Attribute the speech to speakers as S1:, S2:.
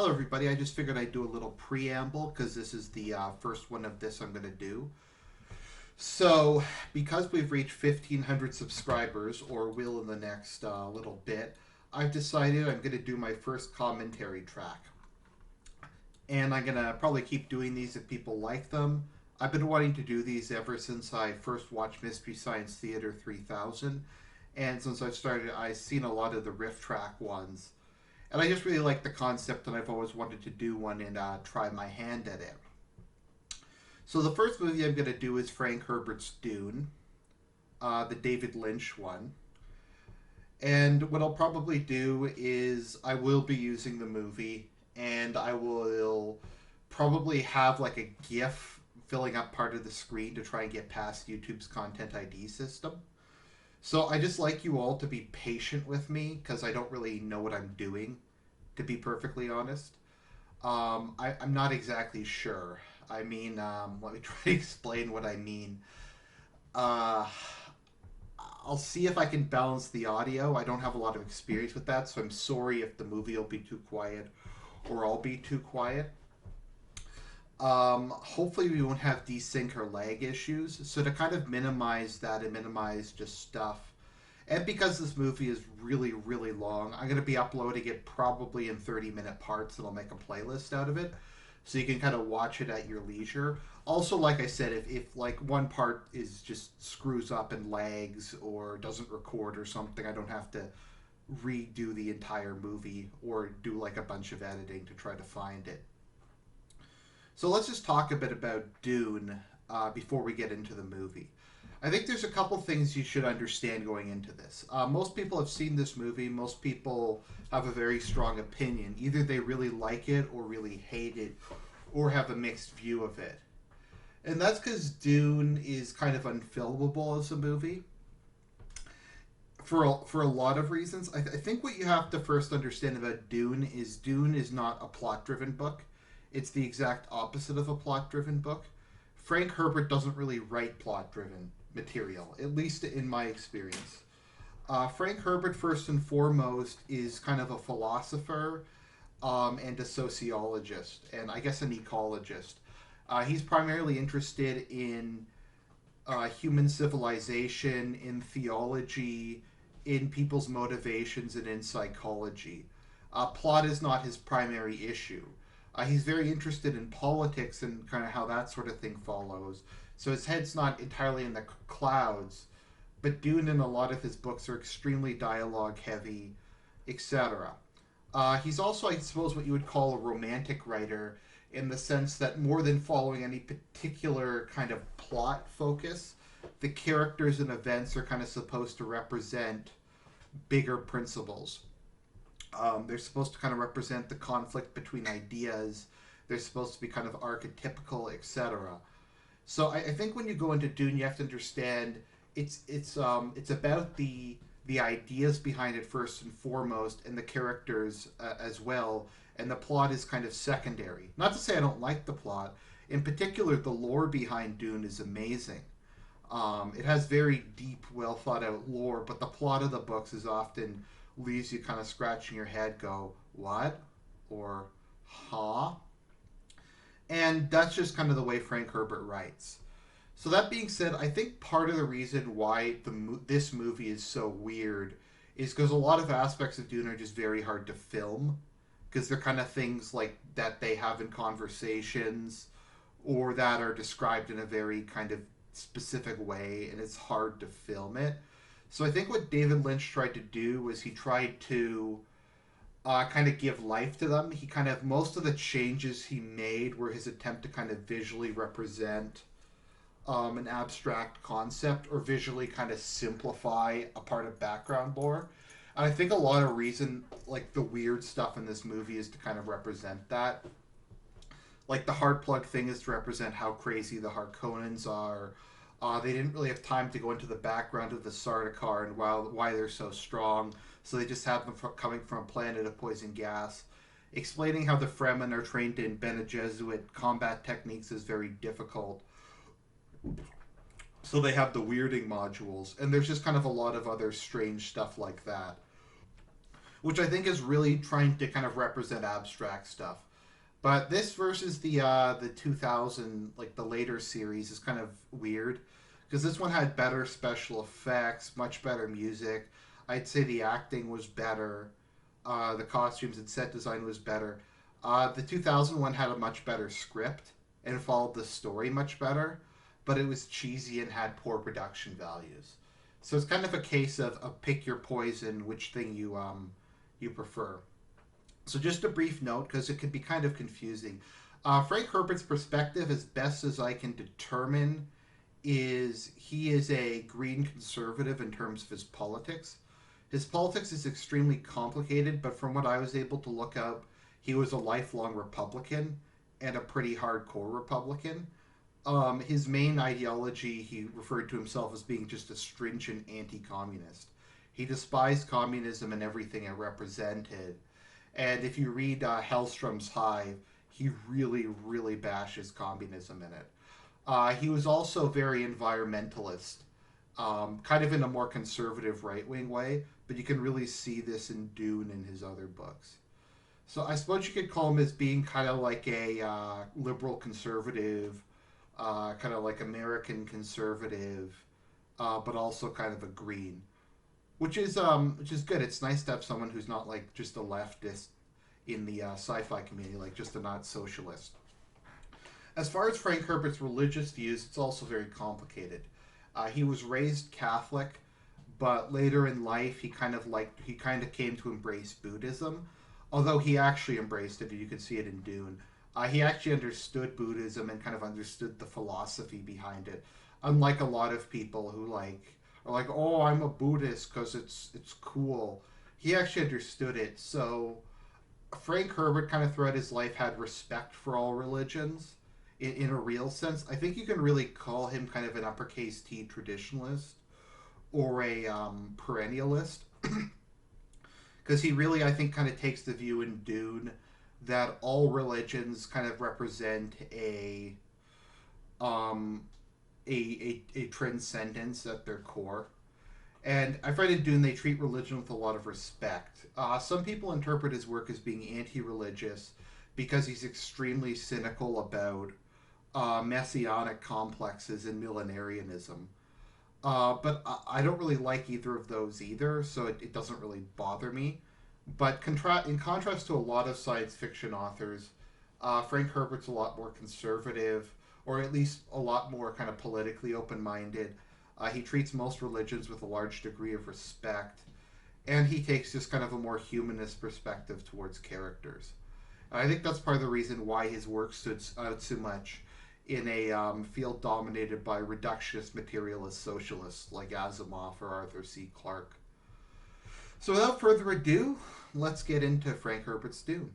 S1: Hello, everybody. I just figured I'd do a little preamble because this is the first one of this I'm going to do. So, because we've reached 1,500 subscribers, or will in the next little bit, I've decided I'm going to do my first commentary track. And I'm going to probably keep doing these if people like them. I've been wanting to do these ever since I first watched Mystery Science Theater 3000. And since I've started, I've seen a lot of the riff track ones. And I just really like the concept, and I've always wanted to do one and try my hand at it. So the first movie I'm going to do is Frank Herbert's Dune, the David Lynch one. And what I'll probably do is I will be using the movie, and I will probably have like a GIF filling up part of the screen to try and get past YouTube's Content ID system. So I just like you all to be patient with me because I don't really know what I'm doing, to be perfectly honest. I'm not exactly sure. I mean, let me try to explain what I mean. Uh, I'll see if I can balance the audio. I don't have a lot of experience with that, so I'm sorry if the movie will be too quiet or I'll be too quiet. Hopefully we won't have desync or lag issues. So to kind of minimize that and minimize just stuff, and because this movie is really, really long, I'm going to be uploading it probably in 30-minute parts, and I'll make a playlist out of it. So you can kind of watch it at your leisure. Also, like I said, if like one part is just screws up and lags or doesn't record or something, I don't have to redo the entire movie or do like a bunch of editing to try to find it. So let's just talk a bit about Dune before we get into the movie. I think there's a couple things you should understand going into this. Most people have seen this movie. Most people have a very strong opinion. Either they really like it or really hate it or have a mixed view of it. And that's because Dune is kind of unfilmable as a movie for a lot of reasons. I think what you have to first understand about Dune is not a plot-driven book. It's the exact opposite of a plot-driven book. Frank Herbert doesn't really write plot-driven material, at least in my experience. Frank Herbert, first and foremost, is kind of a philosopher and a sociologist, and I guess an ecologist. He's primarily interested in human civilization, in theology, in people's motivations, and in psychology. Plot is not his primary issue. He's very interested in politics and kind of how that sort of thing follows. So his head's not entirely in the clouds, but Dune and a lot of his books are extremely dialogue heavy, etc. He's also, I suppose, what you would call a romantic writer in the sense that more than following any particular kind of plot focus, the characters and events are kind of supposed to represent bigger principles. They're supposed to kind of represent the conflict between ideas. They're supposed to be kind of archetypical, etc. So I think when you go into Dune, you have to understand it's about the ideas behind it first and foremost, and the characters as well. And the plot is kind of secondary. Not to say I don't like the plot. In particular, the lore behind Dune is amazing. It has very deep, well thought out lore, but the plot of the books is often leaves you kind of scratching your head, go, what? Or, huh? And that's just kind of the way Frank Herbert writes. So that being said, I think part of the reason why this movie is so weird is because a lot of aspects of Dune are just very hard to film, because they're kind of things like that they have in conversations or that are described in a very kind of specific way, and it's hard to film it. So I think what David Lynch tried to do was he tried to kind of give life to them. He kind of, most of the changes he made were his attempt to kind of visually represent an abstract concept or visually kind of simplify a part of background lore. And I think a lot of reason, like the weird stuff in this movie is to kind of represent that. Like the heart plug thing is to represent how crazy the Harkonnens are. They didn't really have time to go into the background of the Sardaukar and why they're so strong, so they just have them coming from a planet of poison gas. Explaining how the Fremen are trained in Bene Gesserit combat techniques is very difficult. So they have the weirding modules, and there's just kind of a lot of other strange stuff like that. which I think is really trying to kind of represent abstract stuff. But this versus the 2000, like the later series, is kind of weird because this one had better special effects, much better music. I'd say the acting was better, the costumes and set design was better. The 2001 had a much better script and followed the story much better, but it was cheesy and had poor production values. So it's kind of a case of pick your poison, which thing you prefer. So just a brief note, because it could be kind of confusing. Frank Herbert's perspective, as best as I can determine, is he is a green conservative in terms of his politics. His politics is extremely complicated, but from what I was able to look up, he was a lifelong Republican and a pretty hardcore Republican. His main ideology, he referred to himself as being just a stringent anti communist. He despised communism and everything it represented. And if you read Hellstrom's Hive, he really, really bashes communism in it. He was also very environmentalist, kind of in a more conservative right wing way, but you can really see this in Dune and his other books. So I suppose you could call him as being kind of like a liberal conservative, kind of like American conservative, but also kind of a green, which is good. It's nice to have someone who's not like just a leftist in the sci-fi community, like just a not socialist. As far as Frank Herbert's religious views, it's also very complicated. He was raised Catholic, but later in life he kind of came to embrace Buddhism, although he actually embraced it. You can see it in Dune. He actually understood Buddhism and kind of understood the philosophy behind it, unlike a lot of people who like are like, oh, I'm a Buddhist because it's cool. He actually understood it. So Frank Herbert kind of throughout his life had respect for all religions in a real sense. I think you can really call him kind of an uppercase T traditionalist or a perennialist because he really, I think, kind of takes the view in Dune that all religions kind of represent um, a transcendence at their core. And I find in Dune they treat religion with a lot of respect. Some people interpret his work as being anti-religious because he's extremely cynical about messianic complexes and millenarianism. But I don't really like either of those either, so it doesn't really bother me. But in contrast to a lot of science fiction authors, Frank Herbert's a lot more conservative, or at least a lot more kind of politically open minded. He treats most religions with a large degree of respect, and he takes just kind of a more humanist perspective towards characters. And I think that's part of the reason why his work stood out so much in a field dominated by reductionist materialist socialists like Asimov or Arthur C. Clarke. So without further ado, let's get into Frank Herbert's Dune.